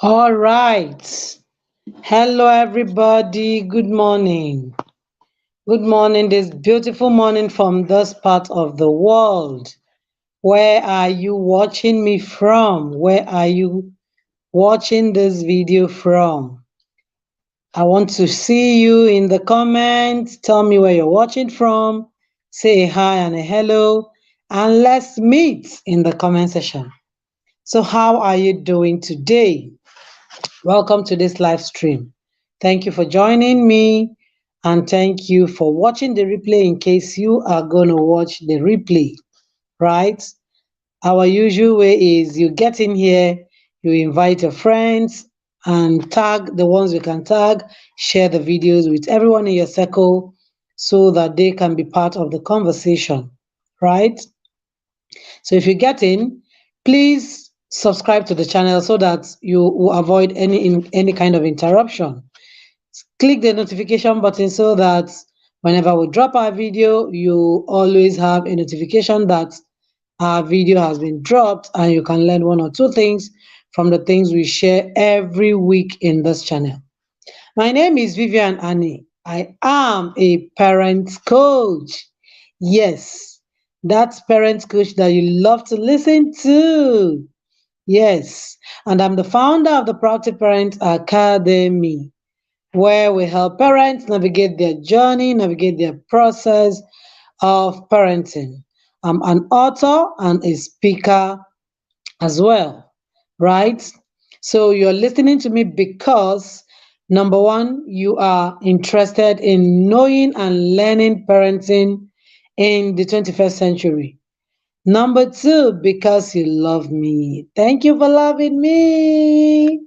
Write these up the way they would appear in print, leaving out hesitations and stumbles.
All right. Hello, everybody. Good morning. Good morning, this beautiful morning from this part of the world. Where are you watching me from? Where are you watching this video from? I want to see you in the comments. Tell me where you're watching from. Say a hi and a hello. And let's meet in the comment section. So, how are you doing today? Welcome to this live stream. Thank you for joining me and thank you for watching the replay in case you are going to watch the replay, right? Our usual way is you get in here, you invite your friends and tag the ones you can tag, share the videos with everyone in your circle so that they can be part of the conversation, right? So if you get in, please subscribe to the channel so that you will avoid any kind of interruption. Click the notification button so that whenever we drop our video, you always have a notification that our video has been dropped and you can learn one or two things from the things we share every week in this channel. My name is Vivian Annie. I am a parent coach. Yes, that's parent coach that you love to listen to. Yes, and I'm the founder of the Proactive Parent Academy, where we help parents navigate their journey, navigate their process of parenting. I'm an author and a speaker as well, right? So you're listening to me because number one, you are interested in knowing and learning parenting in the 21st century. Number two, because you love me. Thank you for loving me.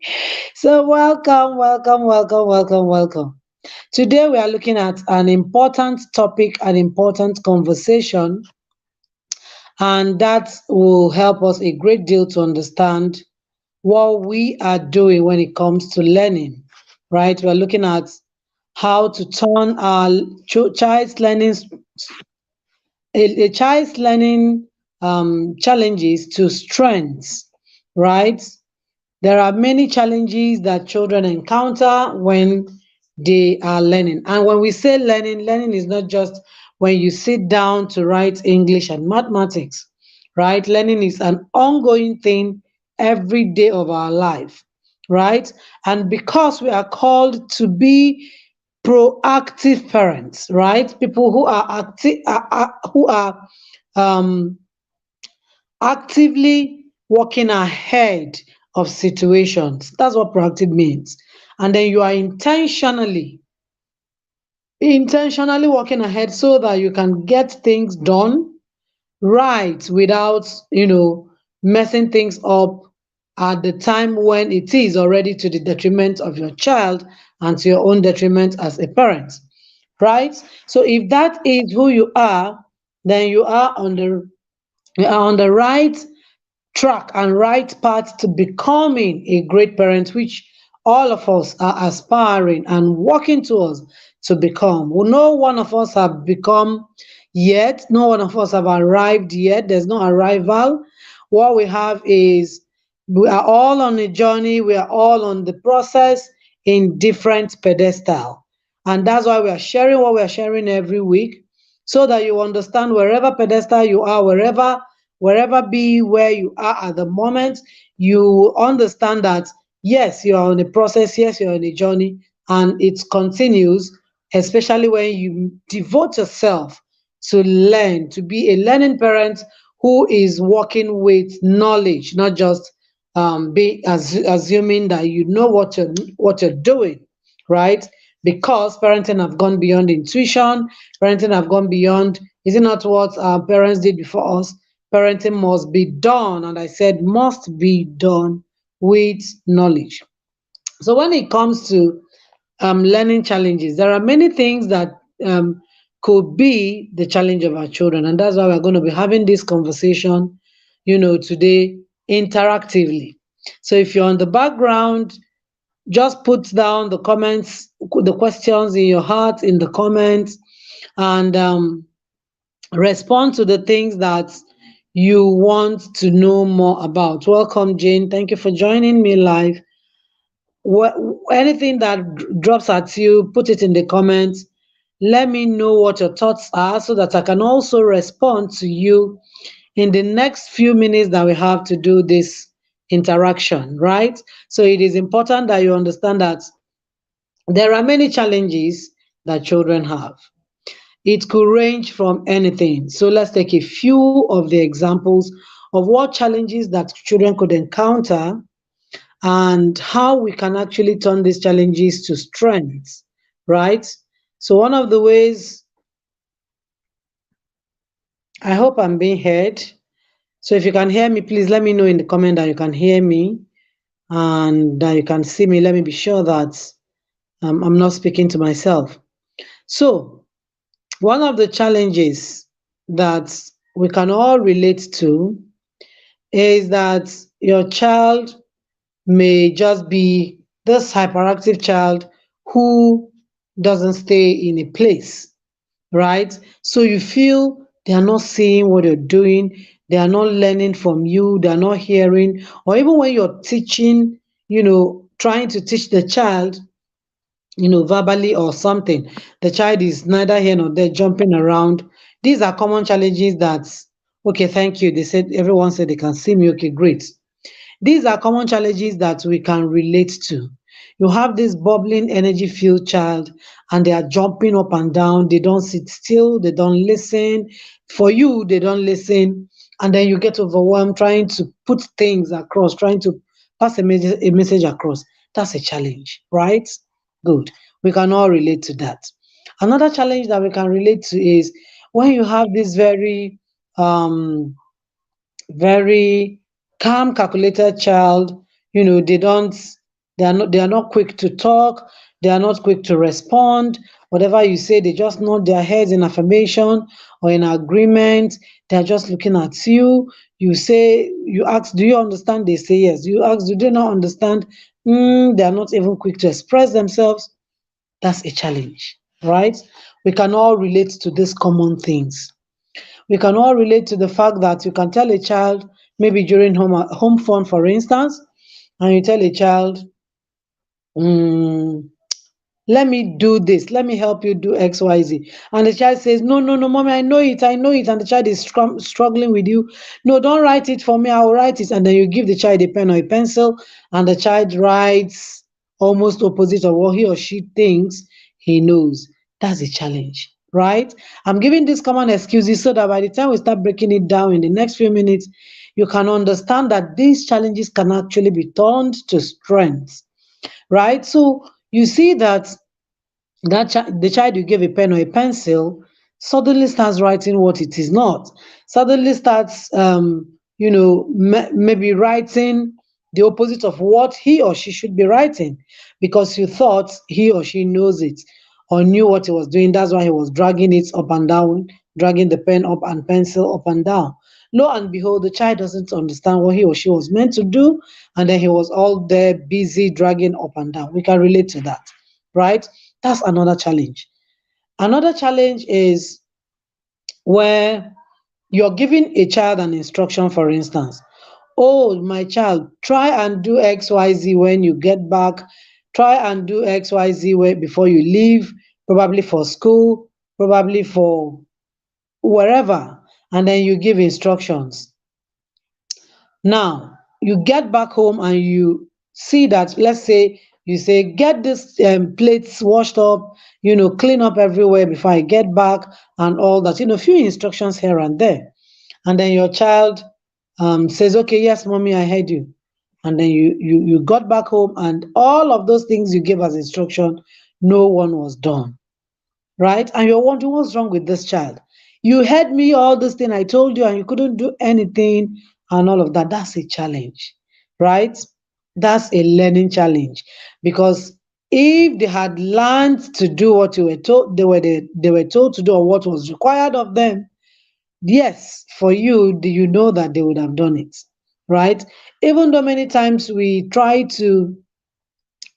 So, welcome, welcome, welcome, welcome, welcome. Today, we are looking at an important topic, an important conversation, and that will help us a great deal to understand what we are doing when it comes to learning, right? We're looking at how to turn our child's learning, a child's learning challenges to strengths, right? There are many challenges that children encounter when they are learning. And when we say learning, learning is not just when you sit down to write English and mathematics, right? Learning is an ongoing thing every day of our life, right? And because we are called to be proactive parents, right? People who are active, who are um, actively working ahead of situations. That's what proactive means. And then you are intentionally working ahead so that you can get things done right without, messing things up at the time when it is already to the detriment of your child and to your own detriment as a parent, right? So if that is who you are, then you are on the right track and right path to becoming a great parent, which all of us are aspiring and working towards to become. Well, no one of us have become yet, no one of us have arrived yet. There's no arrival. What we have is we are all on a journey, we are all on the process in different pedestal. And that's why we are sharing what we are sharing every week so that you understand wherever pedestal you are, wherever be where you are at the moment, you understand that yes, you are on a process, yes, you're on a journey, and it continues, especially when you devote yourself to learn, to be a learning parent who is working with knowledge, not just assuming that you know what you're doing, right? Because parenting have gone beyond intuition, parenting have gone beyond, is it not what our parents did before us? Parenting must be done, and I said must be done with knowledge. So when it comes to learning challenges, there are many things that um, could be the challenge of our children, and that's why we're going to be having this conversation, today interactively. So if you're on the background, just put down the comments, the questions in your heart in the comments, and respond to the things that you want to know more about. Welcome, Jane. Thank you for joining me live. Anything that drops at you, put it in the comments. Let me know what your thoughts are so that I can also respond to you in the next few minutes that we have to do this interaction, right? So it is important that you understand that there are many challenges that children have. It could range from anything. So let's take a few of the examples of what challenges that children could encounter and how we can actually turn these challenges to strengths, right? So one of the ways, I hope I'm being heard. So if you can hear me, please let me know in the comment that you can hear me and that you can see me. Let me be sure that I'm not speaking to myself. So one of the challenges that we can all relate to is that your child may just be this hyperactive child who doesn't stay in a place, right? So you feel they are not seeing what you're doing, they are not learning from you, they are not hearing, or even when you're teaching, trying to teach the child, verbally or something, the child is neither here nor there, jumping around. These are common challenges that, okay, thank you. They said, everyone said they can see me. Okay, great. These are common challenges that we can relate to. You have this bubbling, energy filled child, and they are jumping up and down. They don't sit still, they don't listen. For you, they don't listen. And then you get overwhelmed trying to put things across, trying to pass a message across. That's a challenge, right? Good. We can all relate to that. Another challenge that we can relate to is when you have this um, very calm, calculated child. They are not quick to talk, they are not quick to respond. Whatever you say, they just nod their heads in affirmation or in agreement. They're just looking at you. You ask, do you understand? They say yes. You ask, do they not understand? They are not even quick to express themselves. That's a challenge, right? We can all relate to these common things. We can all relate to the fact that you can tell a child, maybe during home fun, for instance, and you tell a child, mm, let me do this, let me help you do XYZ. And the child says, no, no, no, mommy, I know it. And the child is struggling with you. No, don't write it for me, I'll write it. And then you give the child a pen or a pencil, and the child writes almost opposite of what he or she thinks he knows. That's a challenge, right? I'm giving these common excuses so that by the time we start breaking it down in the next few minutes, you can understand that these challenges can actually be turned to strengths, right? So you see that the child you gave a pen or a pencil suddenly starts writing what it is not, suddenly starts maybe writing the opposite of what he or she should be writing, because you thought he or she knows it or knew what he was doing. That's why he was dragging it up and down, dragging the pen up and pencil up and down. Lo and behold, the child doesn't understand what he or she was meant to do, and then he was all there busy dragging up and down. We can relate to that, right? That's another challenge. Another challenge is where you're giving a child an instruction, for instance. Oh, my child, try and do XYZ when you get back. Try and do XYZ before you leave, probably for school, probably for wherever. And then you give instructions. Now, you get back home and you see that, let's say, you say, get this plates washed up, clean up everywhere before I get back and all that, few instructions here and there. And then your child says, okay, yes, mommy, I heard you. And then you got back home and all of those things you gave as instruction, no one was done, right? And you're wondering what's wrong with this child. You heard me all this thing I told you, and you couldn't do anything, and all of that. That's a challenge, right? That's a learning challenge, because if they had learned to do what they were told to do, or what was required of them, yes, for you, do you know that they would have done it, right? Even though many times we try to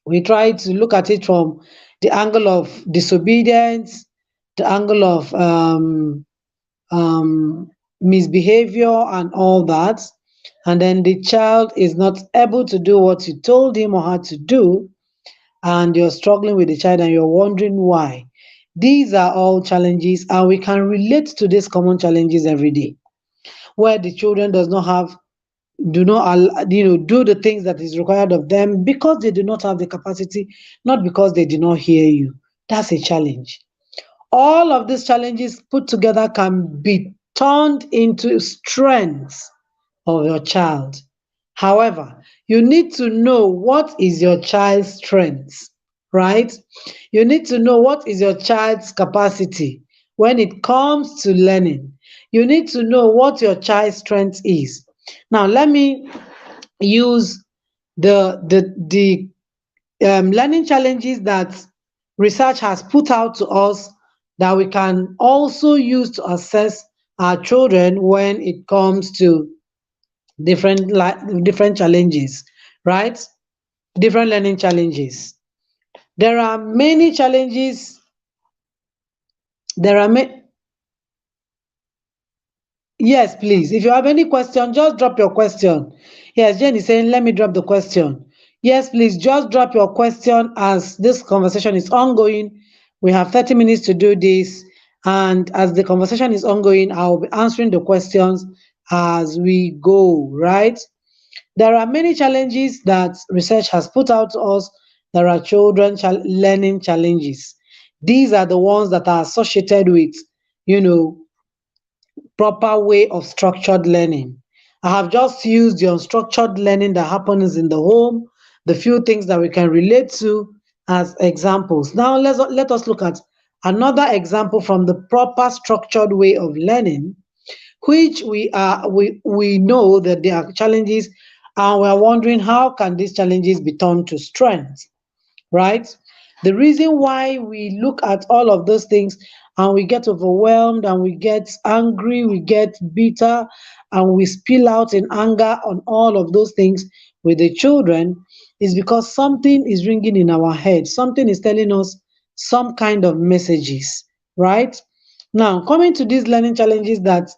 look at it from the angle of disobedience, the angle of misbehavior and all that, and then the child is not able to do what you told him or her to do. and you're struggling with the child and you're wondering why. These are all challenges, and we can relate to these common challenges every day, where the children does not have do not do the things that is required of them because they do not have the capacity, not because they did not hear you. That's a challenge. All of these challenges put together can be turned into strengths of your child. However, you need to know what is your child's strength, right? You need to know what is your child's capacity when it comes to learning. You need to know what your child's strength is. Now, let me use the learning challenges that research has put out to us that we can also use to assess our children when it comes to different challenges, right? Different learning challenges. There are many challenges. There are many. Yes, please. If you have any question, just drop your question. Yes, Jane is saying, let me drop the question. Yes, please, just drop your question as this conversation is ongoing. We have 30 minutes to do this. And as the conversation is ongoing, I'll be answering the questions as we go, right? There are many challenges that research has put out to us. There are learning challenges. These are the ones that are associated with, you know, proper way of structured learning. I have just used the unstructured learning that happens in the home, the few things that we can relate to as examples. Now let us look at another example from the proper structured way of learning, which we know that there are challenges, and we are wondering how can these challenges be turned to strength, right? The reason why we look at all of those things and we get overwhelmed and we get angry, we get bitter, and we spill out in anger on all of those things with the children is because something is ringing in our head. Something is telling us some kind of messages, right? Now, coming to these learning challenges that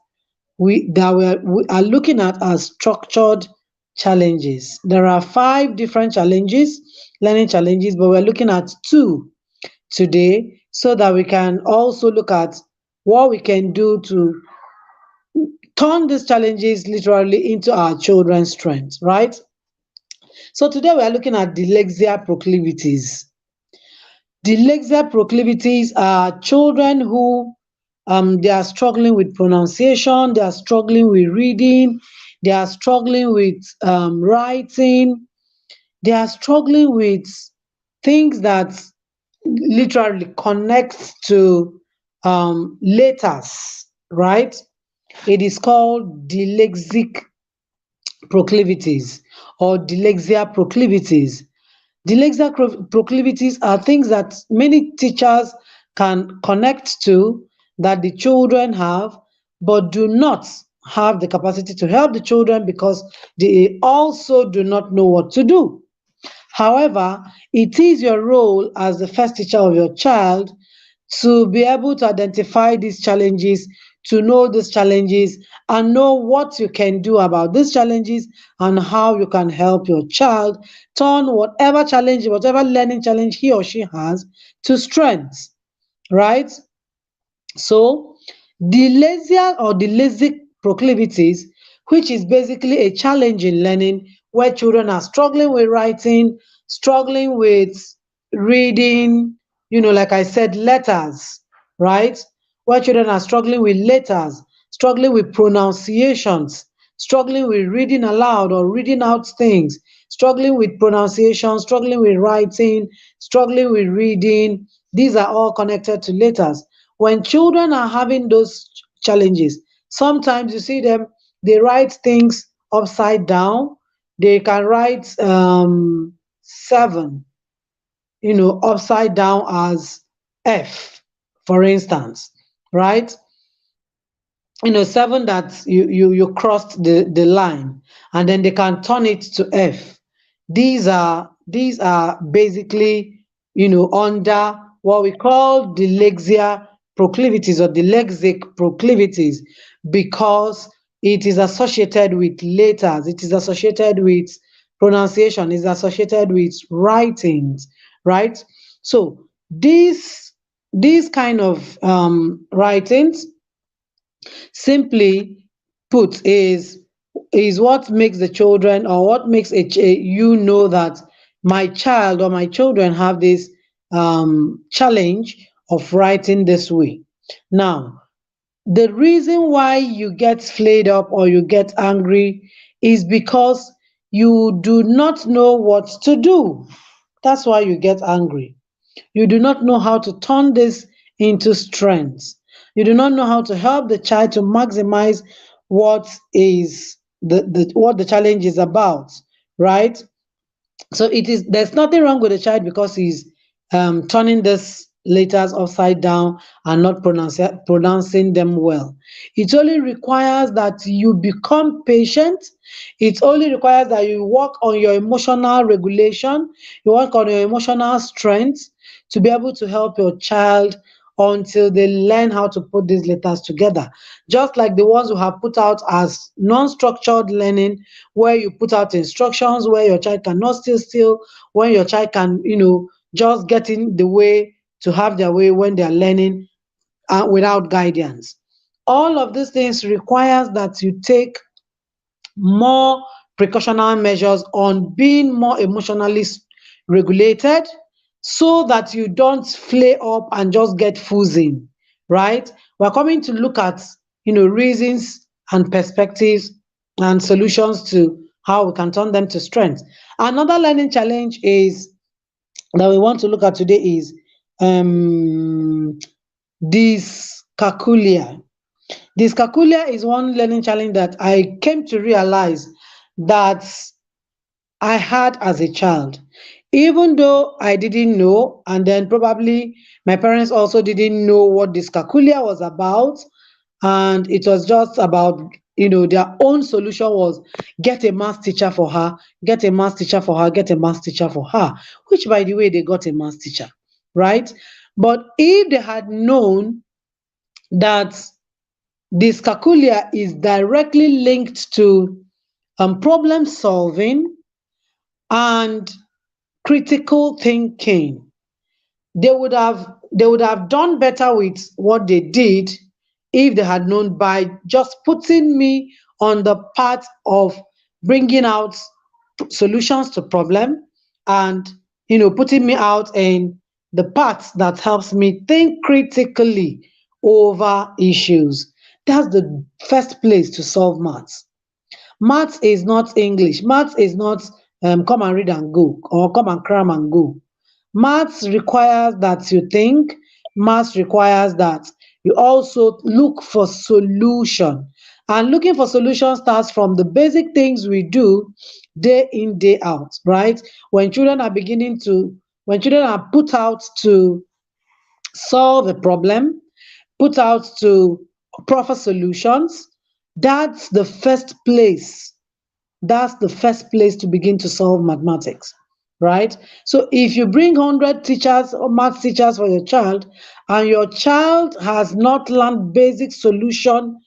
we are looking at as structured challenges. There are 5 different challenges, learning challenges, but we're looking at 2 today so that we can also look at what we can do to turn these challenges literally into our children's strength, right? So today we are looking at dyslexia proclivities. Dyslexia proclivities are children who they are struggling with pronunciation, they are struggling with reading, they are struggling with writing, they are struggling with things that literally connect to letters, right? It is called dyslexic proclivities or dyslexia proclivities. Dyslexia proclivities are things that many teachers can connect to that the children have, but do not have the capacity to help the children because they also do not know what to do. However, it is your role as the first teacher of your child to be able to identify these challenges, to know these challenges, and know what you can do about these challenges and how you can help your child turn whatever challenge, whatever learning challenge he or she has to strengths, right? So, dyslexia or dyslexic proclivities, which is basically a challenge in learning where children are struggling with writing, struggling with reading, like I said, letters, right? Where children are struggling with letters, struggling with pronunciations, struggling with reading aloud or reading out things, struggling with pronunciation, struggling with writing, struggling with reading. These are all connected to letters. When children are having those challenges, sometimes you see them, they write things upside down. They can write 7, upside down as F, for instance, right? 7 that you crossed the line, and then they can turn it to F. These are basically under what we call dyslexia proclivities or dyslexic proclivities, because it is associated with letters, it is associated with pronunciation, is associated with writings, right? So these kind of writings, simply put, is what makes the children, or what makes you know that my child or my children have this challenge of writing this way. Now, the reason why you get flayed up or you get angry is because you do not know what to do. That's why you get angry. You do not know how to turn this into strength. You do not know how to help the child to maximize what is what the challenge is about, right? So there's nothing wrong with the child because he's turning these letters upside down and not pronouncing them well. It only requires that you become patient. It only requires that you work on your emotional regulation, you work on your emotional strength to be able to help your child until they learn how to put these letters together. Just like the ones we have put out as non-structured learning, where you put out instructions where your child cannot stay still, when your child can, just get in the way to have their way when they are learning without guidance. All of these things requires that you take more precautionary measures on being more emotionally regulated, so that you don't flare up and just get fusing, right? We're coming to look at reasons and perspectives and solutions to how we can turn them to strength. Another learning challenge is that we want to look at today is um dyscalculia. Dyscalculia is one learning challenge that I came to realize that I had as a child. Even though I didn't know, and then probably my parents also didn't know what dyscalculia was about, and it was just about, their own solution was get a math teacher for her, get a math teacher for her, get a math teacher for her, which, by the way, they got a math teacher, right? But if they had known that dyscalculia is directly linked to problem solving and critical thinking, they would have done better with what they did if they had known, by just putting me on the path of bringing out solutions to problem, and putting me out in the path that helps me think critically over issues. That's the first place to solve maths. Maths is not English. Maths is not come and read and go, or come and cram and go. Maths requires that you think. Maths requires that you also look for solution. And looking for solution starts from the basic things we do day in, day out, right? When children are put out to solve a problem, put out to proffer solutions, that's the first place that's the first place to begin to solve mathematics, right? So if you bring 100 teachers or math teachers for your child, and your child has not learned basic solution,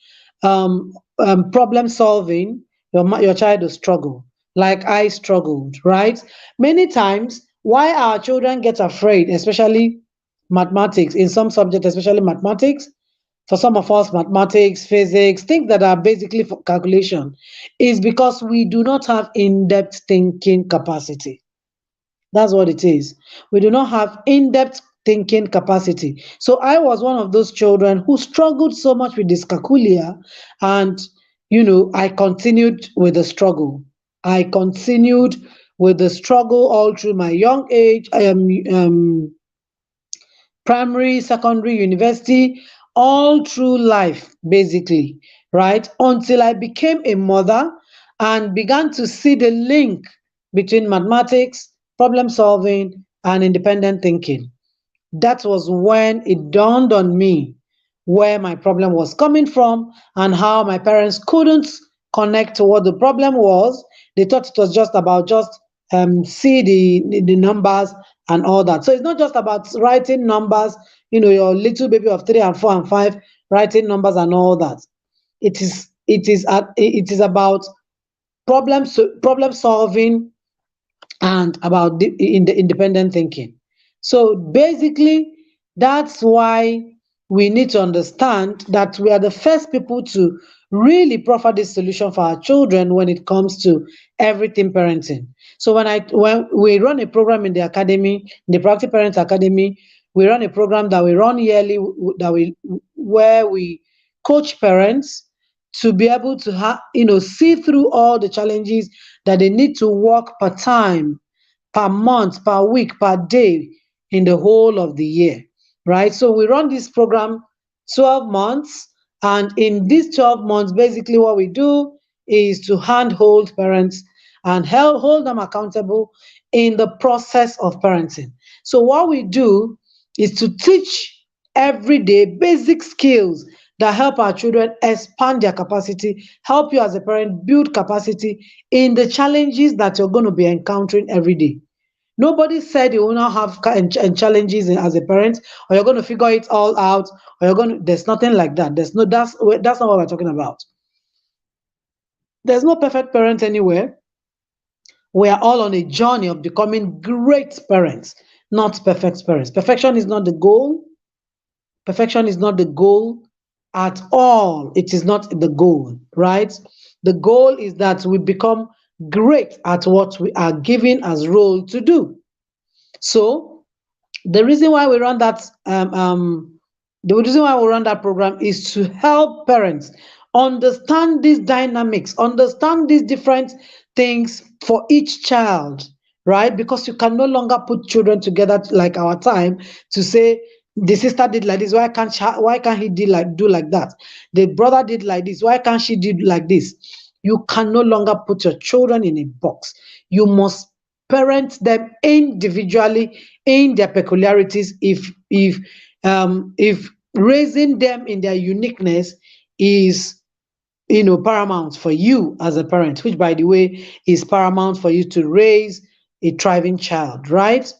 problem solving, your child will struggle, like I struggled, right? Many times, why our children get afraid, especially mathematics, in some subjects, especially mathematics, for some of us, mathematics, physics, things that are basically for calculation, is because we do not have in-depth thinking capacity. That's what it is. We do not have in-depth thinking capacity. So I was one of those children who struggled so much with dyscalculia, and I continued with the struggle. I continued with the struggle all through my young age. I am primary, secondary, university, all through life, basically, right? Until I became a mother and began to see the link between mathematics, problem solving, and independent thinking. That was when it dawned on me where my problem was coming from, and how my parents couldn't connect to what the problem was. They thought it was just about just see the numbers and all that. So it's not just about writing numbers, your little baby of 3 and 4 and 5 writing numbers and all that. It is about problem solving, and about in the independent thinking. So basically, that's why we need to understand that we are the first people to really proffer this solution for our children when it comes to everything parenting. So when we run a program in the academy, the Proactive Parents Academy, we run a program that we run yearly where we coach parents to be able to see through all the challenges that they need to work per time, per month, per week, per day in the whole of the year, right? So we run this program 12 months, and in these 12 months, basically what we do is to handhold parents and hold them accountable in the process of parenting. So what we do is to teach everyday basic skills that help our children expand their capacity, help you as a parent build capacity in the challenges that you're going to be encountering every day. Nobody said you will not have challenges as a parent, or you're going to figure it all out, or you're going to. There's nothing like that. That's not what we're talking about. There's no perfect parent anywhere. We are all on a journey of becoming great parents, not perfect parents. Perfection is not the goal. Perfection is not the goal at all. It is not the goal, right? The goal is that we become great at what we are given as role to do. So the reason why we run that program is to help parents understand these dynamics, understand these different things for each child, right? Because you can no longer put children together like our time to say the sister did like this, why can't he do like that? The brother did like this, why can't she do like this? You can no longer put your children in a box. You must parent them individually in their peculiarities. If raising them in their uniqueness is paramount for you as a parent, which by the way is paramount for you to raise a thriving child, right?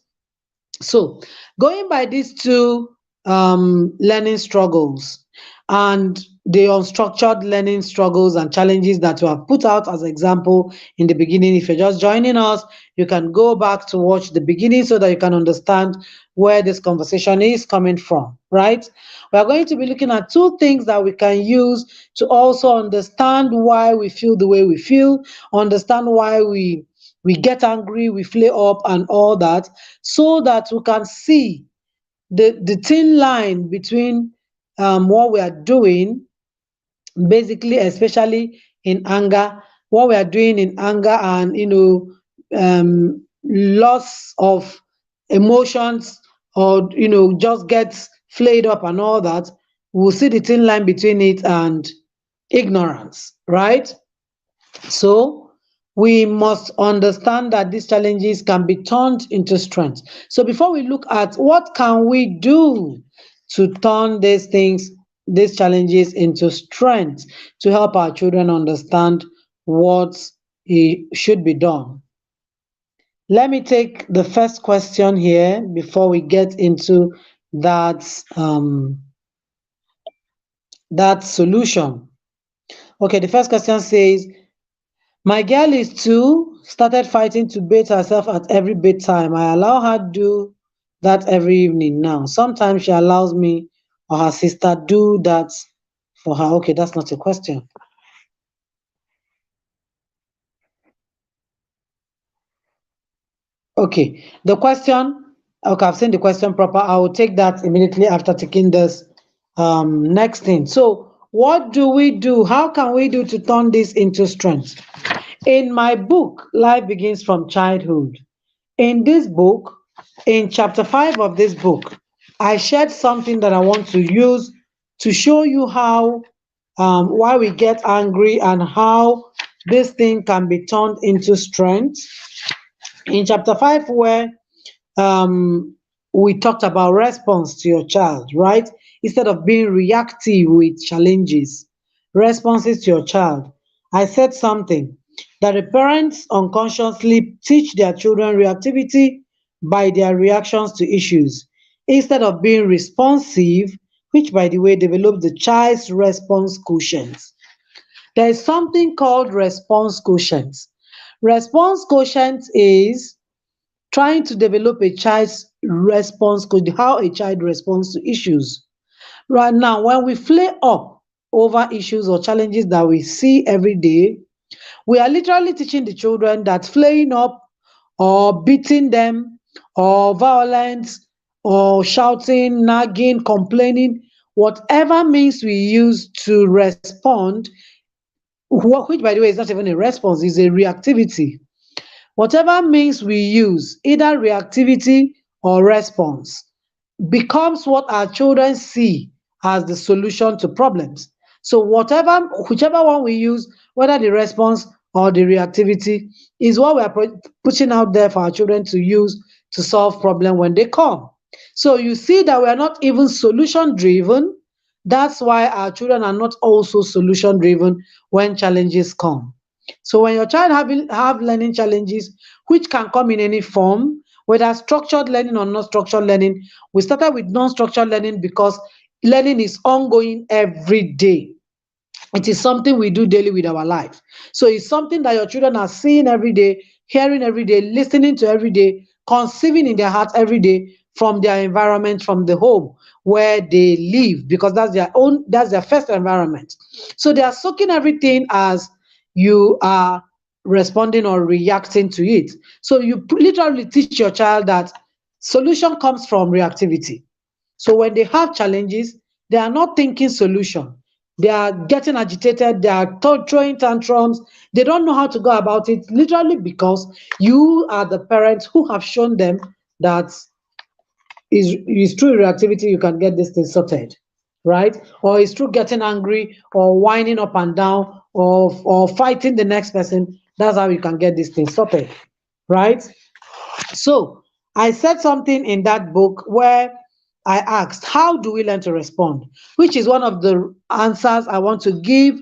So going by these two learning struggles and the unstructured learning struggles and challenges that we have put out as example in the beginning, if you're just joining us, you can go back to watch the beginning so that you can understand where this conversation is coming from, right? We are going to be looking at two things that we can use to also understand why we feel the way we feel, understand why we get angry, we flare up and all that, so that we can see the thin line between what we are doing, basically, especially in anger, what we are doing in anger and loss of emotions, or just gets flayed up and all that. We'll see the thin line between it and ignorance, right? So we must understand that these challenges can be turned into strength. So before we look at what can we do to turn these challenges into strength to help our children understand what should be done. Let me take the first question here before we get into that solution. Okay, the first question says, my girl is 2, started fighting to bathe herself at every bedtime. I allow her do that every evening now. Sometimes she allows me or her sister do that for her. Okay, that's not a question. Okay, I've seen the question proper. I will take that immediately after taking this next thing. So what do we do? How can we do to turn this into strength? In my book, Life Begins from Childhood, in this book, in chapter 5 of this book, I shared something that I want to use to show you how why we get angry and how this thing can be turned into strength. In chapter 5, where we talked about response to your child, right? Instead of being reactive with challenges, responses to your child. I said something that the parents unconsciously teach their children reactivity by their reactions to issues instead of being responsive, which, by the way, develops the child's response quotient. There is something called response quotient. Response quotient is trying to develop a child's response could how a child responds to issues. Right now, when we flare up over issues or challenges that we see every day, we are literally teaching the children that flaring up or beating them or violence or shouting, nagging, complaining, whatever means we use to respond, which by the way is not even a response, is a reactivity. Whatever means we use, either reactivity or response, becomes what our children see as the solution to problems. So whichever one we use, whether the response or the reactivity, is what we are putting out there for our children to use to solve problem when they come. So you see that we are not even solution driven. That's why our children are not also solution driven when challenges come. So when your child have learning challenges, which can come in any form, whether structured learning or not structured learning, we started with non-structured learning because learning is ongoing every day. It is something we do daily with our life. So it's something that your children are seeing every day, hearing every day, listening to every day, conceiving in their hearts every day from their environment, from the home where they live, because that's their first environment. So they are soaking everything as you are responding or reacting to it. So you literally teach your child that solution comes from reactivity. So when they have challenges, they are not thinking solution. They are getting agitated, they are throwing tantrums, they don't know how to go about it, literally because you are the parents who have shown them that is through reactivity you can get this thing sorted, right? Or it's through getting angry or whining up and down or fighting the next person. That's how you can get this thing sorted, right? So I said something in that book where I asked, how do we learn to respond? Which is one of the answers I want to give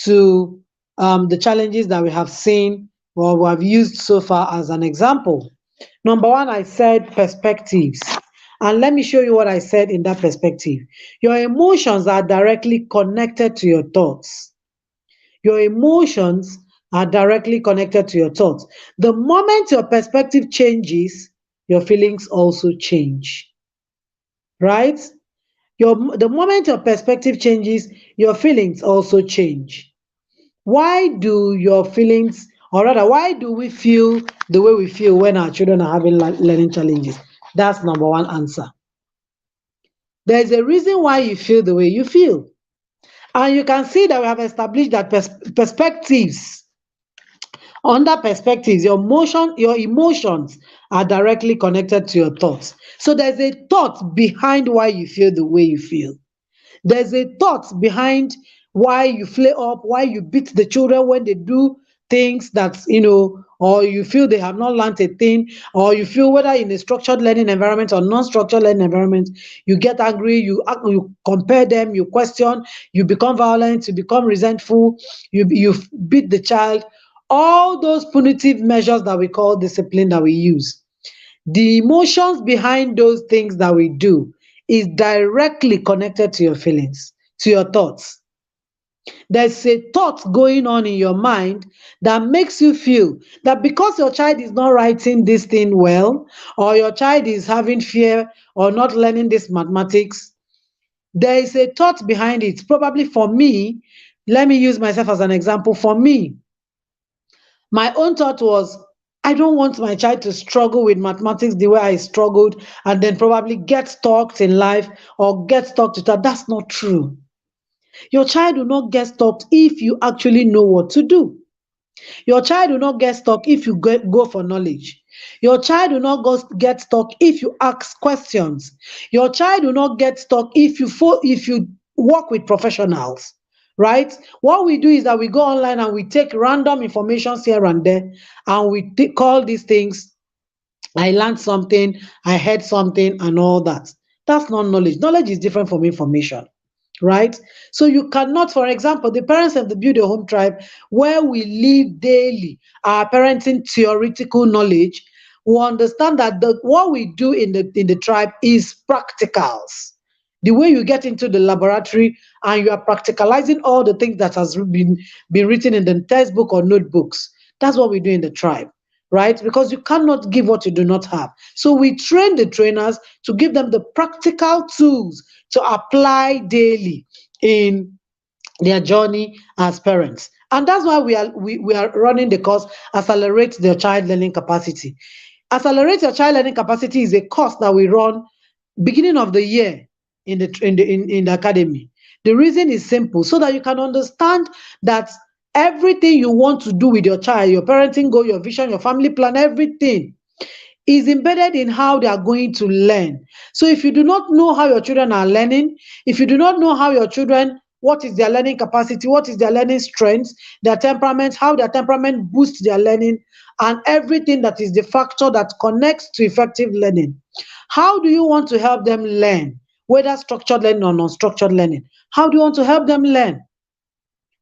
to the challenges that we have seen or we have used so far as an example. Number one, I said perspectives. And let me show you what I said in that perspective. Your emotions are directly connected to your thoughts. Your emotions are directly connected to your thoughts. The moment your perspective changes, your feelings also change, right? The moment your perspective changes, your feelings also change. Why do your feelings, or rather, why do we feel the way we feel when our children are having learning challenges? That's number one answer. There's a reason why you feel the way you feel. And you can see that we have established that perspectives. Under perspectives, your emotions are directly connected to your thoughts. So there's a thought behind why you feel the way you feel. There's a thought behind why you flare up, why you beat the children when they do things that, or you feel they have not learned a thing, or you feel whether in a structured learning environment or non-structured learning environment, you get angry, you compare them, you question, you become violent, you become resentful, you beat the child. All those punitive measures that we call discipline that we use, the emotions behind those things that we do is directly connected to your feelings, to your thoughts. There's a thought going on in your mind that makes you feel that because your child is not writing this thing well, or your child is having fear or not learning this mathematics, there is a thought behind it. Probably for me, let me use myself as an example. For me, my own thought was, I don't want my child to struggle with mathematics the way I struggled and then probably get stuck in life or get stuck to that. That's not true. Your child will not get stuck if you actually know what to do. Your child will not get stuck if you go for knowledge. Your child will not get stuck if you ask questions. Your child will not get stuck if you work with professionals, right? What we do is that we go online and we take random informations here and there, and we call these things, I learned something, I heard something, and all that. That's not knowledge. Knowledge is different from information, right? So you cannot, for example, the parents of the Build Your Home Tribe, where we live daily, our parenting theoretical knowledge, we understand that what we do in the tribe is practicals. The way you get into the laboratory and you are practicalizing all the things that has been written in the textbook or notebooks. That's what we do in the tribe. right? Because you cannot give what you do not have. So we train the trainers to give them the practical tools to apply daily in their journey as parents. And that's why we are running the course Accelerate Their Child Learning Capacity. Accelerate Your Child Learning Capacity is a course that we run beginning of the year in the academy. The reason is simple, so that you can understand that everything you want to do with your child, your parenting goal, your vision, your family plan, everything is embedded in how they are going to learn. So if you do not know how your children are learning, if you do not know how your children, what is their learning capacity, what is their learning strengths, their temperament, how their temperament boosts their learning, and everything that is the factor that connects to effective learning, how do you want to help them learn, whether structured learning or non-structured learning? How do you want to help them learn?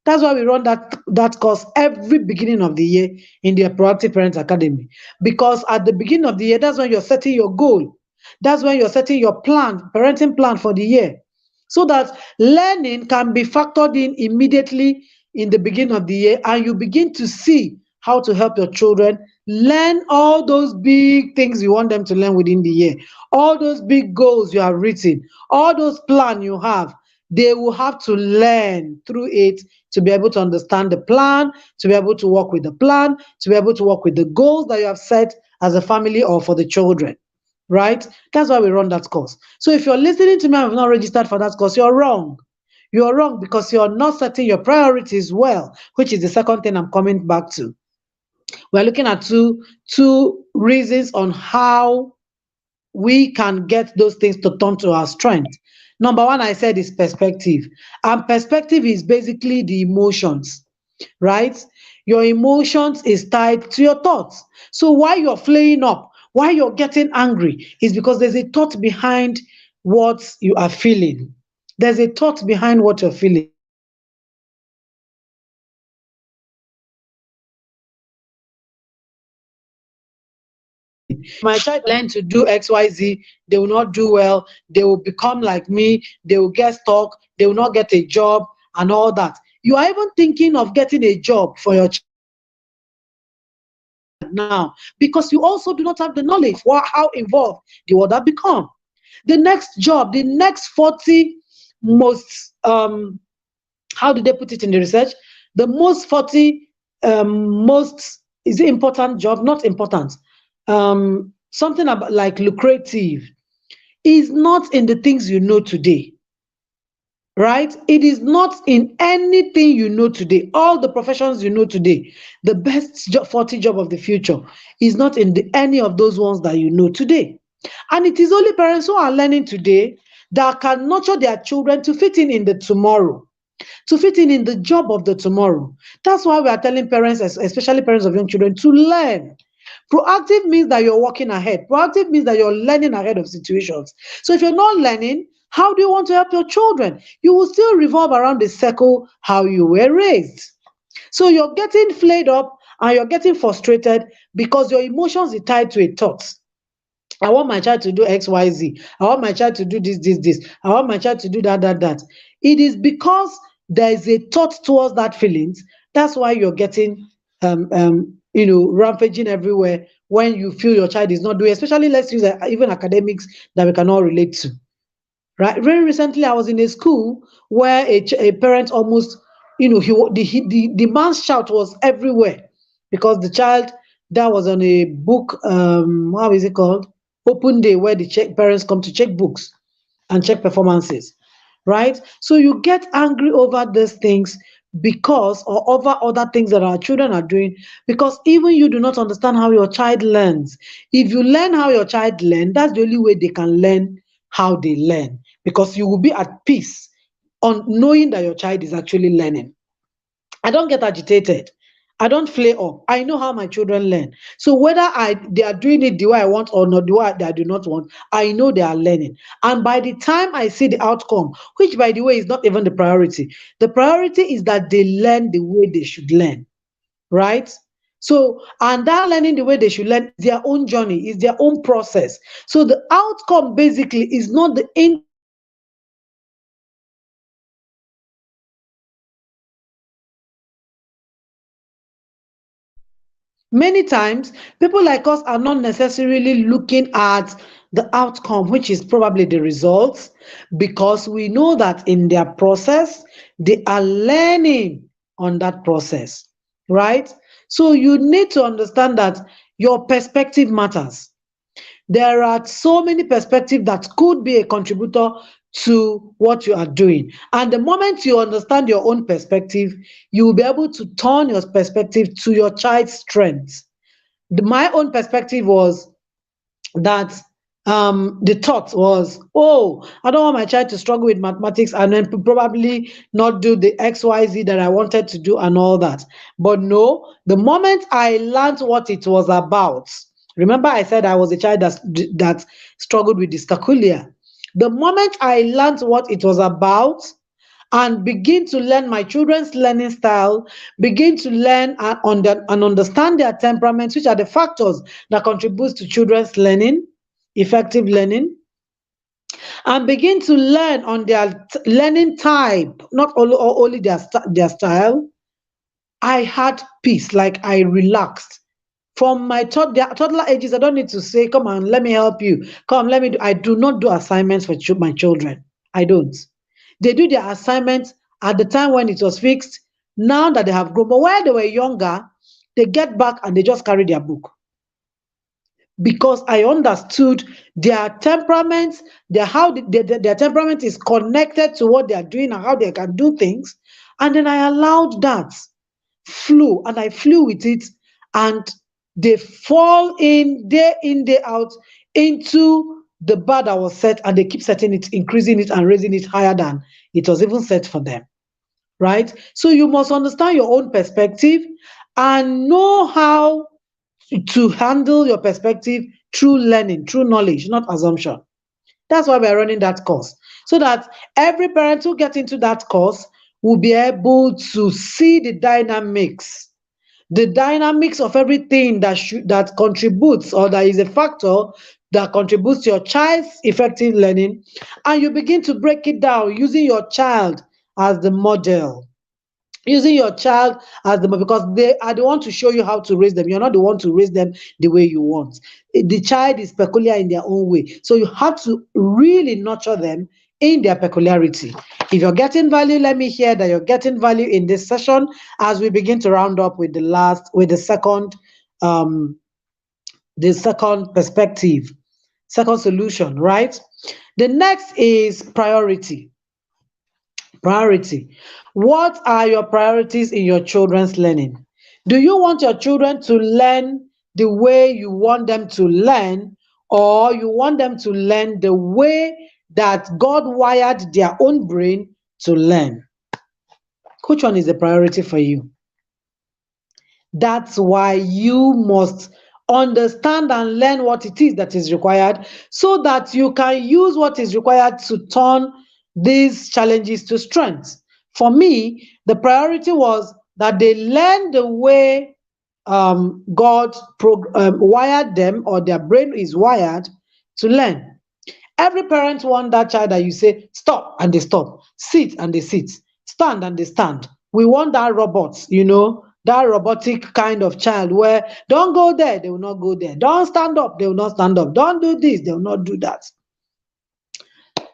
That's why we run that course every beginning of the year in the Proactive Parents Academy. Because at the beginning of the year, that's when you're setting your goal. That's when you're setting your plan, parenting plan for the year. So that learning can be factored in immediately in the beginning of the year, and you begin to see how to help your children learn all those big things you want them to learn within the year, all those big goals you have written, all those plans you have. They will have to learn through it to be able to understand the plan, to be able to work with the plan, to be able to work with the goals that you have set as a family or for the children, right? That's why we run that course. So if you're listening to me and have not registered for that course, you're wrong. You're wrong because you're not setting your priorities well, which is the second thing I'm coming back to. We're looking at two reasons on how we can get those things to turn to our strength. Number one, I said, is perspective. And perspective is basically the emotions, right? Your emotions is tied to your thoughts. So why you're flaying up, why you're getting angry, is because there's a thought behind what you are feeling. There's a thought behind what you're feeling. My child learn to do XYZ, they will not do well, they will become like me, they will get stuck, they will not get a job, and all that. You are even thinking of getting a job for your child now because you also do not have the knowledge for how involved the world have become. The next job, the next 40 most, how did they put it in the research? The most 40 most is it important job, not important. Something about like lucrative is not in the things you know today, right? It is not in anything you know today. All the professions you know today, the best job, 40 job of the future is not in any of those ones that you know today. And it is only parents who are learning today that can nurture their children to fit in the tomorrow, to fit in the job of the tomorrow. That's why we are telling parents, especially parents of young children, to learn. Proactive means that you're working ahead. Proactive means that you're learning ahead of situations. So if you're not learning, how do you want to help your children? You will still revolve around the circle how you were raised. So you're getting flayed up and you're getting frustrated because your emotions are tied to a thought. I want my child to do XYZ. I want my child to do this. I want my child to do that. It is because there is a thought towards that feelings. That's why you're getting, rampaging everywhere when you feel your child is not doing, especially let's use even academics that we can all relate to. Right? Very recently, I was in a school where a parent almost, the man's shout was everywhere because the child that was on a book, how is it called? Open day, where the parents come to check books and check performances, right? So you get angry over these things because, or over other things that our children are doing, because even you do not understand how your child learns. If you learn how your child learns, that's the only way they can learn how they learn, because you will be at peace on knowing that your child is actually learning. I don't get agitated. I don't flare up. I know how my children learn. So whether they are doing it the way I want or not the way I do not want, I know they are learning. And by the time I see the outcome, which by the way is not even the priority is that they learn the way they should learn, right? So, and that learning the way they should learn is their own journey, is their own process. So the outcome basically is not the end. Many times, people like us are not necessarily looking at the outcome, which is probably the results, because we know that in their process, they are learning on that process, right? So you need to understand that your perspective matters. There are so many perspectives that could be a contributor to what you are doing. And the moment you understand your own perspective, you will be able to turn your perspective to your child's strength. My own perspective was that the thought was, oh, I don't want my child to struggle with mathematics and then probably not do the XYZ that I wanted to do and all that. But no, the moment I learned what it was about, remember I said I was a child that struggled with dyscalculia. The moment I learned what it was about, and begin to learn my children's learning style, begin to learn and understand their temperaments, which are the factors that contribute to children's learning, effective learning, and begin to learn on their learning type, not only their style. I had peace, like I relaxed. From my toddler ages, I don't need to say, come on, let me help you. Come, let me do. I do not do assignments for my children. I don't. They do their assignments at the time when it was fixed, now that they have grown. But while they were younger, they get back and they just carry their book, because I understood their temperaments, their temperament is connected to what they are doing and how they can do things. And then I allowed that flow, and I flew with it, and they fall in, day out into the bar that was set, and they keep setting it, increasing it, and raising it higher than it was even set for them. Right? So you must understand your own perspective and know how to handle your perspective through learning, through knowledge, not assumption. That's why we're running that course. So that every parent who gets into that course will be able to see the dynamics of everything that contributes, or that is a factor that contributes to your child's effective learning, and you begin to break it down using your child as the model, using your child as the, because they are the one to show you how to raise them. You're not the one to raise them the way you want. The child is peculiar in their own way, so you have to really nurture them in their peculiarity. If you're getting value, let me hear that you're getting value in this session, as we begin to round up with um the second perspective, second solution, right? The next is priority. Priority. What are your priorities in your children's learning? Do you want your children to learn the way you want them to learn, or you want them to learn the way that God wired their own brain to learn? Which one is a priority for you? That's why you must understand and learn what it is that is required, so that you can use what is required to turn these challenges to strengths. For me, the priority was that they learn the way God wired them, or their brain is wired to learn. Every parent wants that child that you say, stop, and they stop, sit, and they sit, stand, and they stand. We want that that robotic kind of child where don't go there, they will not go there. Don't stand up, they will not stand up. Don't do this, they will not do that.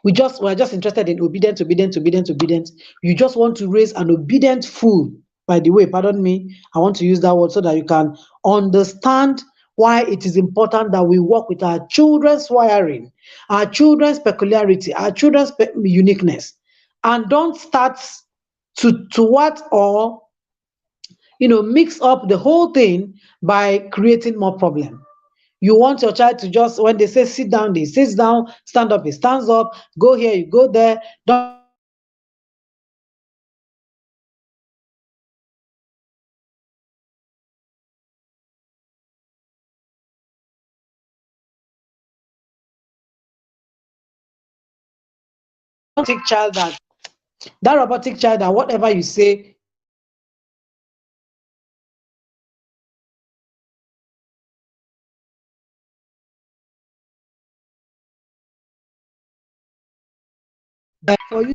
We're just interested in obedience, obedience, obedience, obedience. You just want to raise an obedient fool. By the way, pardon me, I want to use that word so that you can understand why it is important that we work with our children's wiring, our children's peculiarity, our children's uniqueness, and don't start to what, or mix up the whole thing by creating more problem. You want your child to just, when they say sit down, they sits down, stand up, he stands up, go here, you go there. Don't take child that robotic child, that whatever you say, for you,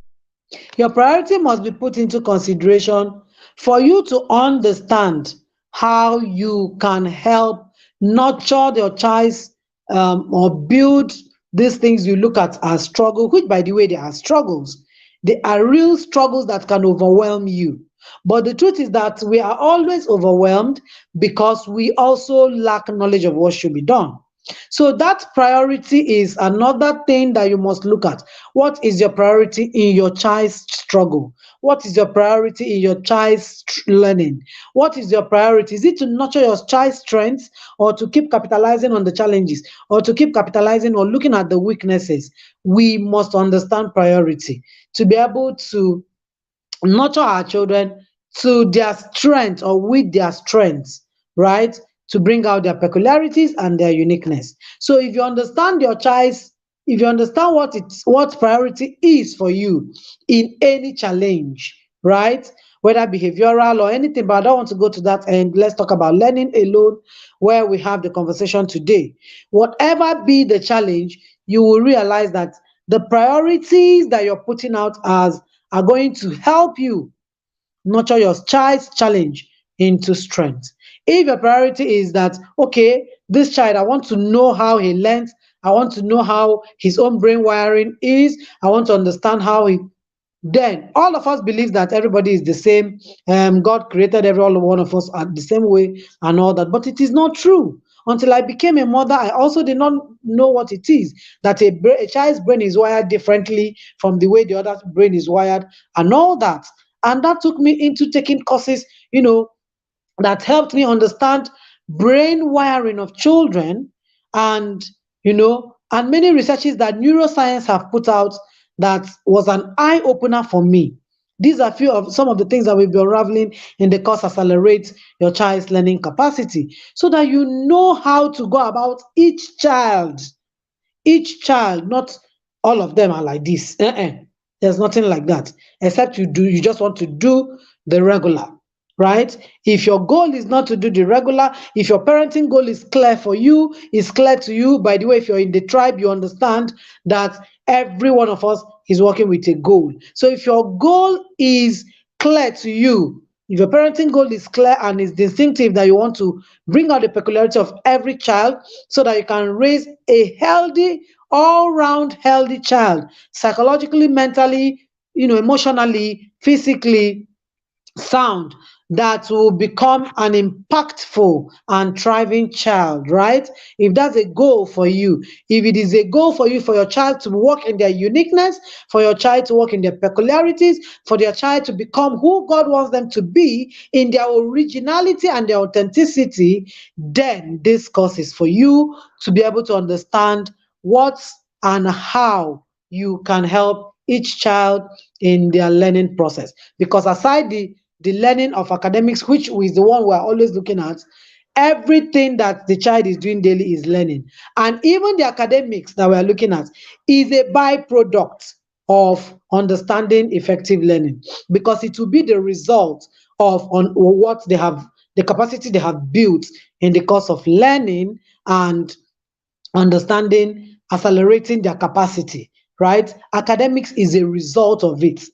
your priority must be put into consideration for you to understand how you can help nurture your child's or build these things you look at as struggle, which by the way, they are struggles. They are real struggles that can overwhelm you. But the truth is that we are always overwhelmed because we also lack knowledge of what should be done. So that priority is another thing that you must look at. What is your priority in your child's struggle? What is your priority in your child's learning? What is your priority? Is it to nurture your child's strengths, or to keep capitalizing on the challenges, or to keep capitalizing or looking at the weaknesses? We must understand priority to be able to nurture our children to their strength or with their strengths, right? To bring out their peculiarities and their uniqueness. So if you understand your child's, if you understand what priority is for you in any challenge, right? Whether behavioral or anything, but I don't want to go to that end. Let's talk about learning alone, where we have the conversation today. Whatever be the challenge, you will realize that the priorities that you're putting out as are going to help you nurture your child's challenge into strength. If your priority is that, okay, this child, I want to know how he learns, I want to know how his own brain wiring is, I want to understand how he, then all of us believe that everybody is the same. God created every one of us at the same way and all that, but it is not true. Until I became a mother, I also did not know what it is that a child's brain is wired differently from the way the other brain is wired and all that. And that took me into taking courses, that helped me understand brain wiring of children, and and many researches that neuroscience have put out that was an eye opener for me. These are few of some of the things that we'll be unraveling in the course Accelerate Your Child's Learning Capacity, so that you know how to go about each child. Each child, not all of them are like this. There's nothing like that, except you just want to do the regular, right? If your goal is not to do the regular, if your parenting goal is clear for you, is clear to you, by the way, if you're in the tribe, you understand that every one of us is working with a goal. So if your goal is clear to you, if your parenting goal is clear and is distinctive, that you want to bring out the peculiarity of every child so that you can raise a healthy, all-round healthy child, psychologically, mentally, emotionally, physically sound, that will become an impactful and thriving child, right? If that's a goal for you, if it is a goal for you, for your child to work in their uniqueness, for your child to work in their peculiarities, for their child to become who God wants them to be in their originality and their authenticity, then this course is for you to be able to understand what and how you can help each child in their learning process. Because aside the learning of academics, which is the one we're always looking at, everything that the child is doing daily is learning. And even the academics that we're looking at is a byproduct of understanding effective learning, because it will be the result of on what they have, the capacity they have built in the course of learning and understanding, accelerating their capacity, right? Academics is a result of it.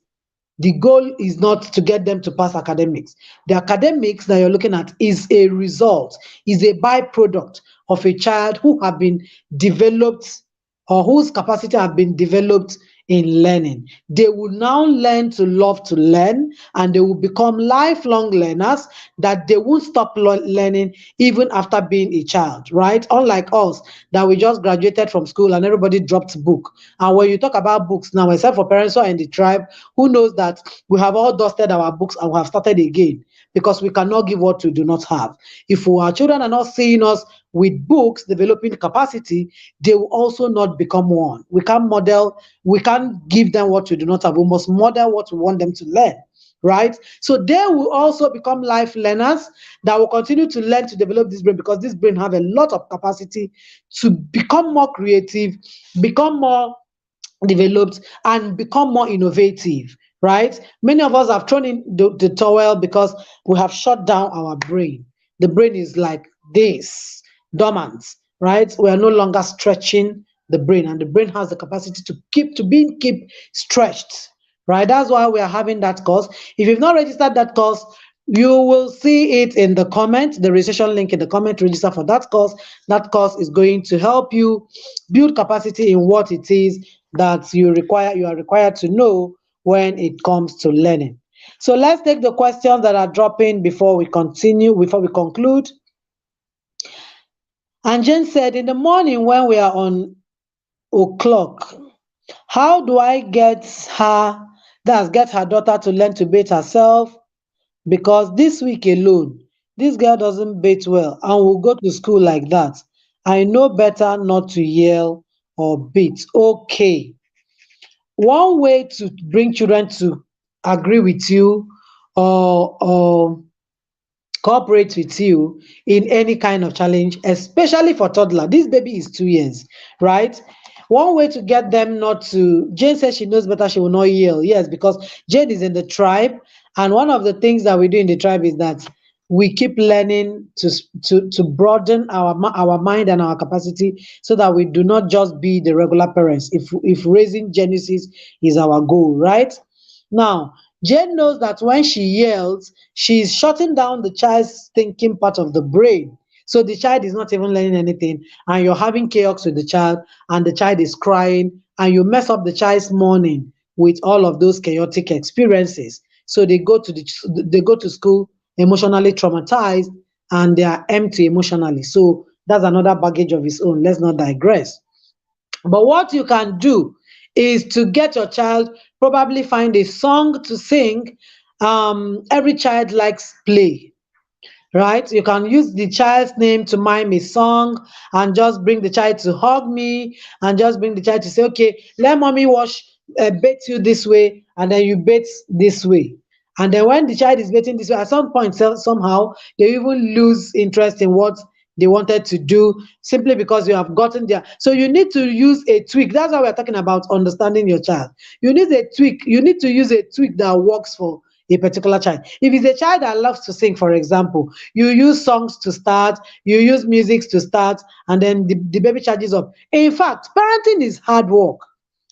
The goal is not to get them to pass academics. The academics that you're looking at is a result, is a byproduct of a child who have been developed, or whose capacity have been developed in learning. They will now learn to love to learn, and they will become lifelong learners, that they won't stop learning even after being a child, right? Unlike us, that we just graduated from school and everybody dropped book. And when you talk about books now, except for parents who are in the tribe, who knows that we have all dusted our books and we have started again, because we cannot give what we do not have. If our children are not seeing us with books developing capacity, they will also not become one. We can't model, we can't give them what we do not have. We must model what we want them to learn, right? So they will also become life learners that will continue to learn to develop this brain, because this brain have a lot of capacity to become more creative, become more developed, and become more innovative, right? Many of us have thrown in the towel because we have shut down our brain. The brain is like this, dormant, right? We are no longer stretching the brain, and the brain has the capacity to keep stretched, right? That's why we are having that course. If you've not registered that course, You will see it in the comment, the registration link in the comment. Register for that course. That course is going to help you build capacity in what it is that you are required to know when it comes to learning. So let's take the questions that are dropping before we continue, before we conclude. And Jane said, in the morning when we are on o'clock, how do I get her daughter to learn to bathe herself? Because this week alone, this girl doesn't bathe well and will go to school like that. I know better not to yell or beat. Okay. One way to bring children to agree with you or cooperate with you in any kind of challenge, especially for toddler. This baby is 2 years, right? One way to get them not to, Jane says she knows better, she will not yell. Yes, because Jane is in the tribe, and one of the things that we do in the tribe is that we keep learning to broaden our mind and our capacity so that we do not just be the regular parents. If raising Genesis is our goal, right? Now, Jane knows that when she yells, she is shutting down the child's thinking part of the brain. So the child is not even learning anything, and you're having chaos with the child, and the child is crying, and you mess up the child's morning with all of those chaotic experiences. So they go to school emotionally traumatized, and they are empty emotionally. So that's another baggage of its own. Let's not digress. But what you can do is to get your child, probably find a song to sing. Every child likes play, right? You can use the child's name to mime a song and just bring the child to hug me and just bring the child to say, okay, let mommy bathe you this way, and then you bathe this way. And then when the child is bathing this way, at some point, somehow, they even lose interest in what they wanted to do simply because you have gotten there. So you need to use a tweak. That's why we're talking about understanding your child. You need a tweak. You need to use a tweak that works for a particular child. If it's a child that loves to sing, for example, you use songs to start, you use music to start, and then the baby charges up. In fact, parenting is hard work.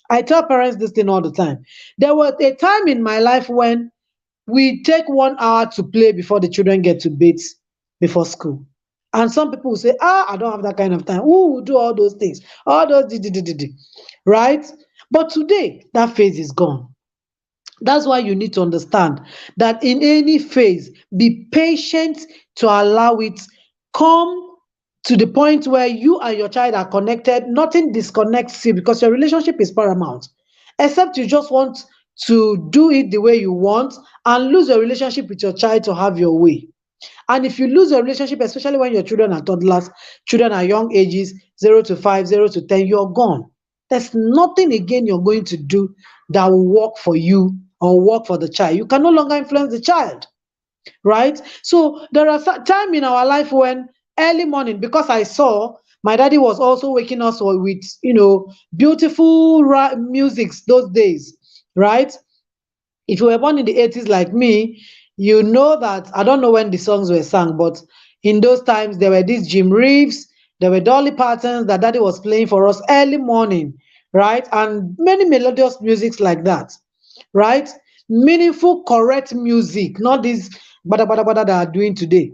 I tell parents this thing all the time. There was a time in my life when we take 1 hour to play before the children get to bed before school. And some people will say, I don't have that kind of time. Who will do all those things? All those, right? But today, that phase is gone. That's why you need to understand that in any phase, be patient to allow it come to the point where you and your child are connected. Nothing disconnects you because your relationship is paramount. Except you just want to do it the way you want and lose your relationship with your child to have your way. And if you lose your relationship, especially when your children are toddlers, children are young ages, 0 to 5, 0 to 10, you're gone. There's nothing again you're going to do that will work for you or work for the child. You can no longer influence the child, right? So there are time in our life when early morning, because I saw my daddy was also waking us with, beautiful music those days, right? If you were born in the 80s like me, you know that I don't know when the songs were sung, but in those times there were these Jim Reeves, there were Dolly Partons that daddy was playing for us early morning, right? And many melodious musics like that, right? Meaningful, correct music, not this bada bada bada that are doing today.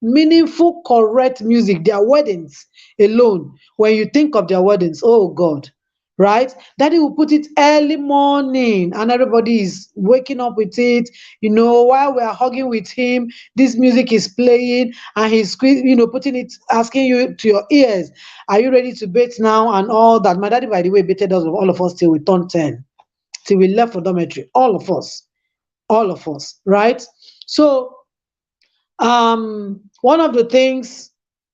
Meaningful, correct music. Their weddings alone, when you think of their weddings, oh God, right? Daddy will put it early morning and everybody is waking up with it. While we're hugging with him, this music is playing and he's putting it, asking you to your ears, are you ready to bathe now? And all that. My daddy, by the way, bathed us, all of us, till we turned 10, till we left for dormitory. All of us, right? So one of the things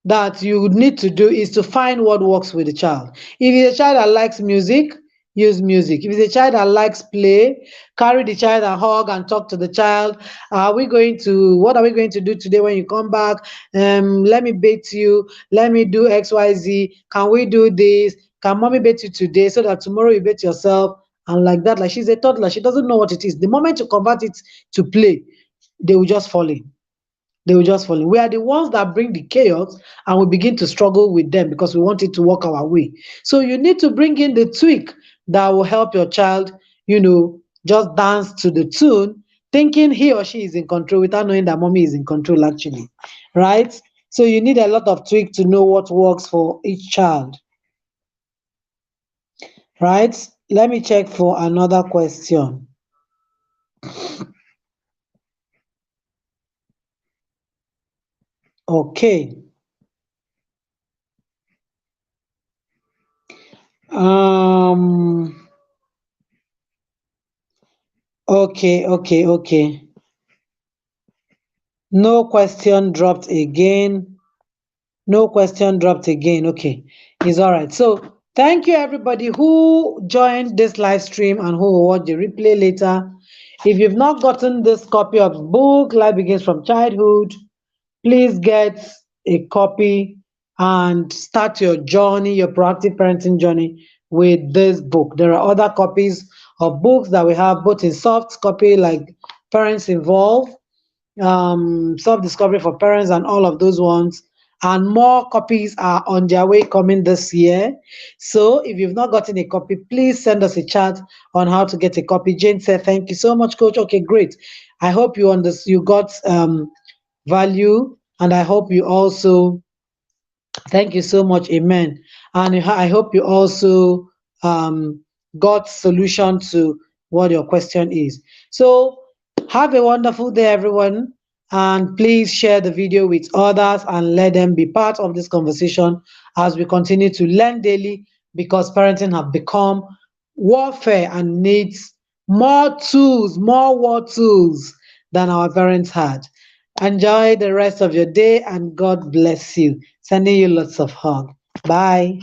that you would need to do is to find what works with the child. If it's a child that likes music, use music. If it's a child that likes play, carry the child and hug and talk to the child. What are we going to do today when you come back? Let me bathe you. Let me do XYZ. Can we do this? Can mommy bathe you today so that tomorrow you bathe yourself? And like that, like she's a toddler, she doesn't know what it is. The moment you convert it to play, they will just fall in. They will just fall in. We are the ones that bring the chaos and we begin to struggle with them because we want it to work our way. So you need to bring in the tweak that will help your child, just dance to the tune thinking he or she is in control without knowing that mommy is in control actually, right? So you need a lot of tweak to know what works for each child, right? Let me check for another question. Okay. Um, okay. No question dropped again. No question dropped again. Okay, it's all right. So thank you everybody who joined this live stream and who will watch the replay later. If you've not gotten this copy of book, Life Begins from Childhood, please get a copy and start your journey, your proactive parenting journey with this book. There are other copies of books that we have both in soft copy like Parents Involved, self-discovery for parents and all of those ones, and more copies are on their way coming this year. So if you've not gotten a copy, please send us a chat on how to get a copy. Jane said thank you so much, coach. Okay, great. I hope you got value, and I hope you also, thank you so much, amen. And I hope you also got solution to what your question is. So have a wonderful day, everyone, and please share the video with others and let them be part of this conversation as we continue to learn daily, because parenting have become warfare and needs more tools, more war tools than our parents had. Enjoy the rest of your day and God bless you. Sending you lots of hug. Bye.